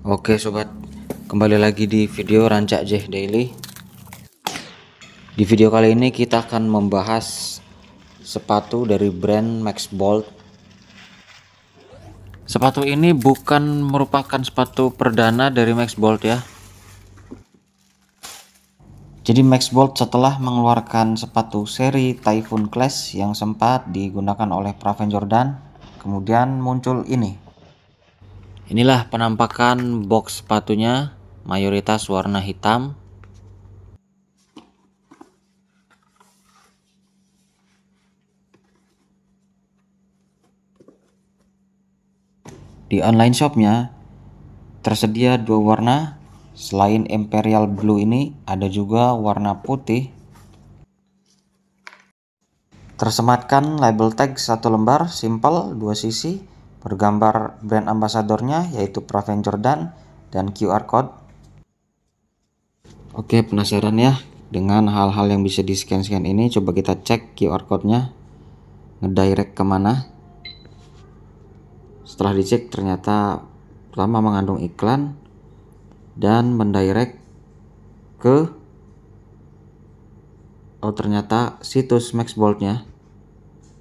Oke sobat, kembali lagi di video Rancak J Daily. Di video kali ini kita akan membahas sepatu dari brand Max Bolt. Sepatu ini bukan merupakan sepatu perdana dari Max Bolt ya. Jadi Max Bolt setelah mengeluarkan sepatu seri Typhoon Clash yang sempat digunakan oleh Praven Jordan, kemudian muncul ini. Inilah penampakan box sepatunya, mayoritas warna hitam. Di online shopnya tersedia dua warna, selain Imperial Blue ini ada juga warna putih. Tersematkan label tag satu lembar, simple, dua sisi, bergambar brand ambasadornya yaitu Praven Jordan dan QR code. Oke, penasaran ya dengan hal-hal yang bisa di scan ini? Coba kita cek QR code-nya ngedirect kemana. Setelah dicek ternyata pertama mengandung iklan dan mendirect ke ternyata situs Max Bolt-nya.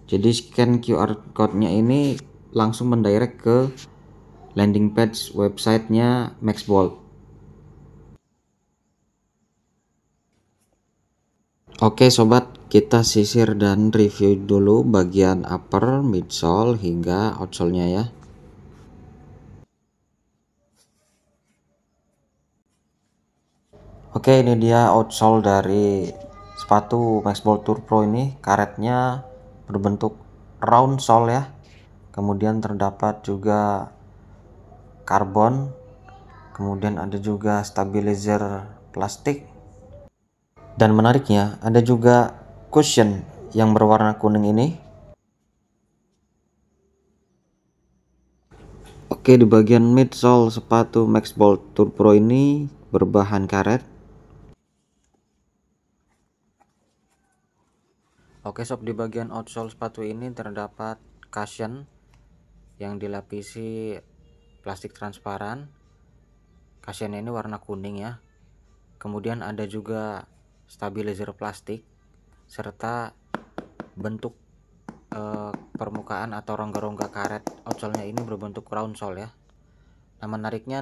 Jadi scan QR code-nya ini langsung mendirect ke landing page websitenya Max Bolt. Oke sobat, kita sisir dan review dulu bagian upper, midsole hingga outsole-nya ya. Oke, ini dia outsole dari sepatu Max Bolt Tour Pro ini. Karetnya berbentuk round sole ya. Kemudian terdapat juga karbon. Kemudian ada juga stabilizer plastik. Dan menariknya ada juga cushion yang berwarna kuning ini. Oke, di bagian midsole sepatu Max Bolt Tour Pro ini berbahan karet. Oke sob, di bagian outsole sepatu ini terdapat cushion yang dilapisi plastik transparan. Cushion ini warna kuning ya. Kemudian ada juga stabilizer plastik serta bentuk permukaan atau rongga-rongga karet outsole-nya ini berbentuk round sole ya. Nah, menariknya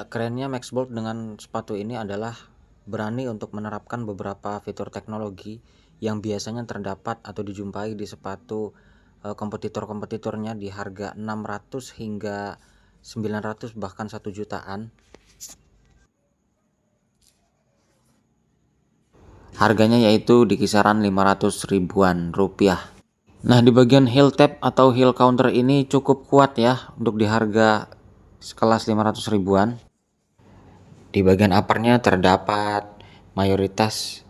kerennya Max Bolt dengan sepatu ini adalah berani untuk menerapkan beberapa fitur teknologi yang biasanya terdapat atau dijumpai di sepatu kompetitor-kompetitornya di harga 600 hingga 900 bahkan 1 jutaan. Harganya yaitu di kisaran 500 ribuan rupiah. Nah, di bagian heel tab atau heel counter ini cukup kuat ya untuk di harga sekelas 500 ribuan. Di bagian uppernya terdapat mayoritas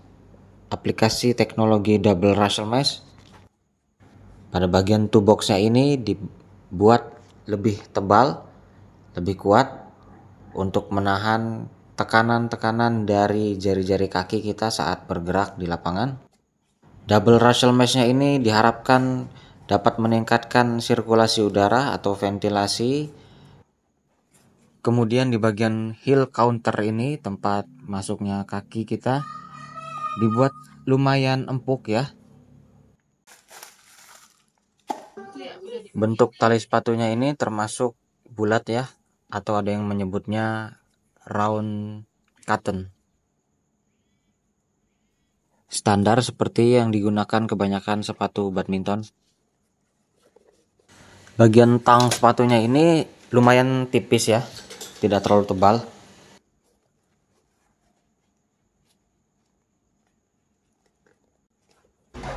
aplikasi teknologi double Russell Mesh. Pada bagian toe boxnya ini dibuat lebih tebal, lebih kuat untuk menahan tekanan-tekanan dari jari-jari kaki kita saat bergerak di lapangan. Double Russell Mesh-nya ini diharapkan dapat meningkatkan sirkulasi udara atau ventilasi. Kemudian di bagian heel counter ini, tempat masuknya kaki kita, dibuat lumayan empuk ya. Bentuk tali sepatunya ini termasuk bulat ya, atau ada yang menyebutnya round cotton. Standar seperti yang digunakan kebanyakan sepatu badminton. Bagian tang sepatunya ini lumayan tipis ya, tidak terlalu tebal.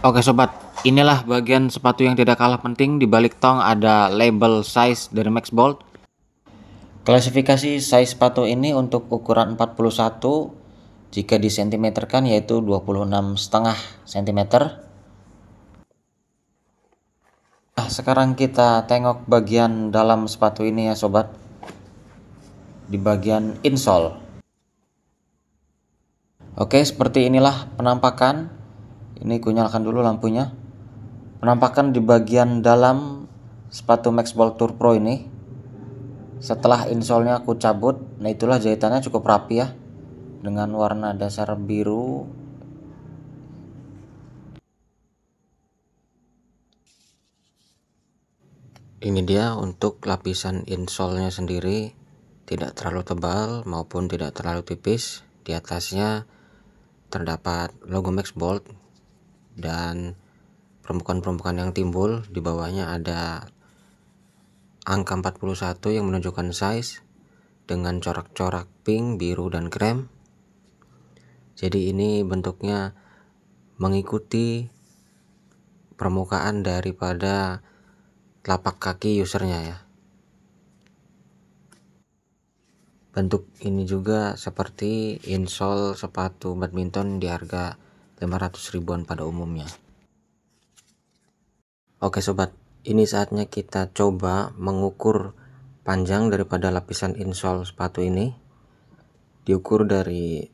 Oke sobat, Inilah bagian sepatu yang tidak kalah penting. Di balik tong ada label size dari Max Bolt. Klasifikasi size sepatu ini untuk ukuran 41, jika disentimeterkan yaitu 26,5 cm. Nah, sekarang kita tengok bagian dalam sepatu ini ya sobat. Di bagian insole. Oke, seperti inilah penampakan. Ini kunyalakan dulu lampunya. Penampakan di bagian dalam sepatu Max Bolt Tour Pro ini. Setelah insole-nya aku cabut, nah itulah jahitannya cukup rapi ya, dengan warna dasar biru. Ini dia untuk lapisan insole-nya sendiri, tidak terlalu tebal maupun tidak terlalu tipis. Di atasnya terdapat logo Max Bolt dan permukaan-permukaan yang timbul. Di bawahnya ada angka 41 yang menunjukkan size dengan corak-corak pink, biru, dan krem. Jadi ini bentuknya mengikuti permukaan daripada telapak kaki usernya ya. Bentuk ini juga seperti insole sepatu badminton di harga 500 ribuan pada umumnya. Oke sobat, ini saatnya kita coba mengukur panjang daripada lapisan insole sepatu ini. Diukur dari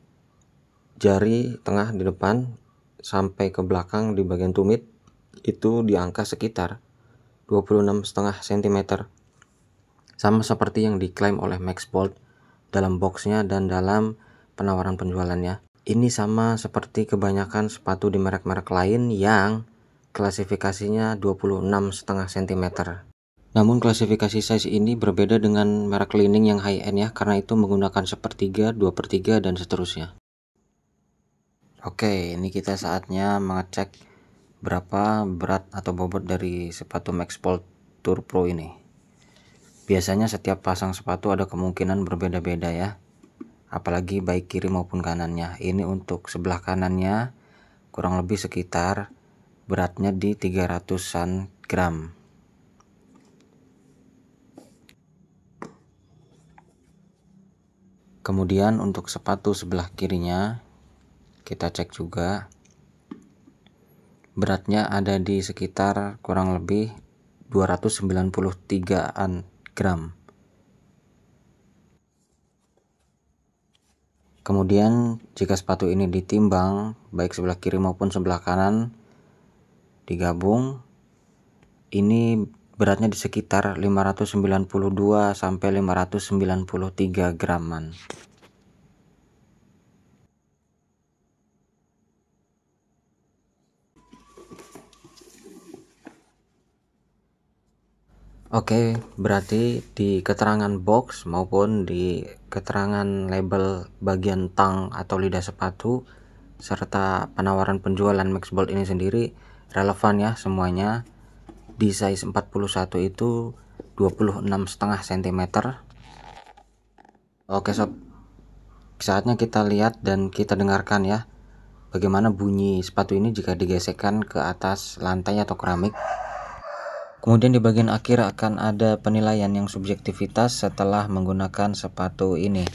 jari tengah di depan sampai ke belakang di bagian tumit, itu di angka sekitar 26,5 cm. Sama seperti yang diklaim oleh Max Bolt dalam boxnya dan dalam penawaran penjualannya. Ini sama seperti kebanyakan sepatu di merek-merek lain yang klasifikasinya 26,5 cm. Namun klasifikasi size ini berbeda dengan merek cleaning yang high end ya, karena itu menggunakan 1/3, 2/3, dan seterusnya. Oke, ini kita saatnya mengecek berapa berat atau bobot dari sepatu Max Bolt Tour Pro ini. Biasanya setiap pasang sepatu ada kemungkinan berbeda-beda ya, apalagi baik kiri maupun kanannya. Ini untuk sebelah kanannya kurang lebih sekitar beratnya di 300-an gram. Kemudian untuk sepatu sebelah kirinya kita cek juga, beratnya ada di sekitar kurang lebih 293-an gram. Kemudian jika sepatu ini ditimbang baik sebelah kiri maupun sebelah kanan digabung, ini beratnya di sekitar 592 sampai 593 graman. Oke, berarti di keterangan box maupun di keterangan label bagian tang atau lidah sepatu serta penawaran penjualan Max Bolt ini sendiri relevan ya semuanya. Di size 41 itu 26,5 cm. Oke sob, saatnya kita lihat dan kita dengarkan ya bagaimana bunyi sepatu ini jika digesekkan ke atas lantai atau keramik. Kemudian di bagian akhir akan ada penilaian yang subjektivitas setelah menggunakan sepatu ini.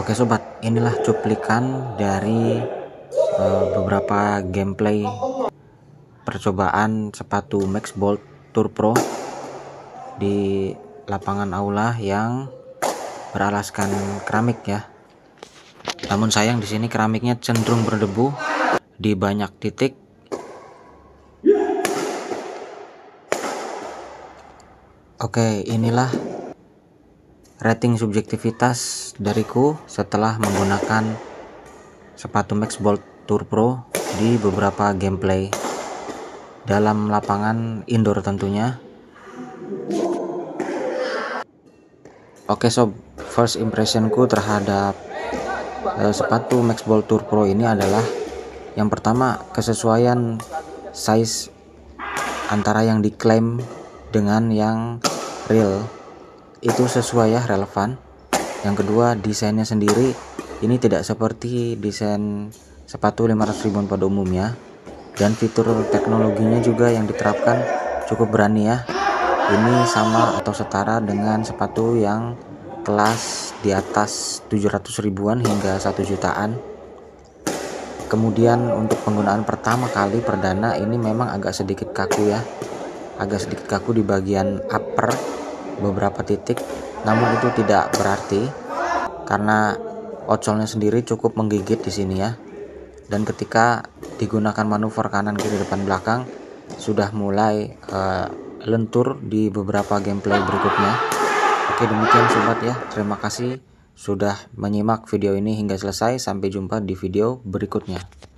Oke sobat, inilah cuplikan dari beberapa gameplay percobaan sepatu Max Bolt Tour Pro di lapangan aula yang beralaskan keramik ya. Namun sayang di sini keramiknya cenderung berdebu di banyak titik. Oke, inilah rating subjektivitas dariku setelah menggunakan sepatu Max Bolt Tour Pro di beberapa gameplay. dalam lapangan indoor tentunya. Oke sob, first impressionku terhadap sepatu Max Ball Tour Pro ini adalah yang pertama, kesesuaian size antara yang diklaim dengan yang real itu sesuai ya, relevan. Yang kedua, desainnya sendiri ini tidak seperti desain sepatu 500 ribuan pada umumnya, dan fitur teknologinya juga yang diterapkan cukup berani ya. Ini sama atau setara dengan sepatu yang kelas di atas 700 ribuan hingga 1 jutaan. Kemudian untuk penggunaan pertama kali perdana ini memang agak sedikit kaku ya, agak sedikit kaku di bagian upper beberapa titik, namun itu tidak berarti karena outsole-nya sendiri cukup menggigit di sini ya. Dan ketika digunakan manuver kanan kiri depan belakang sudah mulai lentur di beberapa gameplay berikutnya. Oke, demikian sobat ya. Terima kasih sudah menyimak video ini hingga selesai. Sampai jumpa di video berikutnya.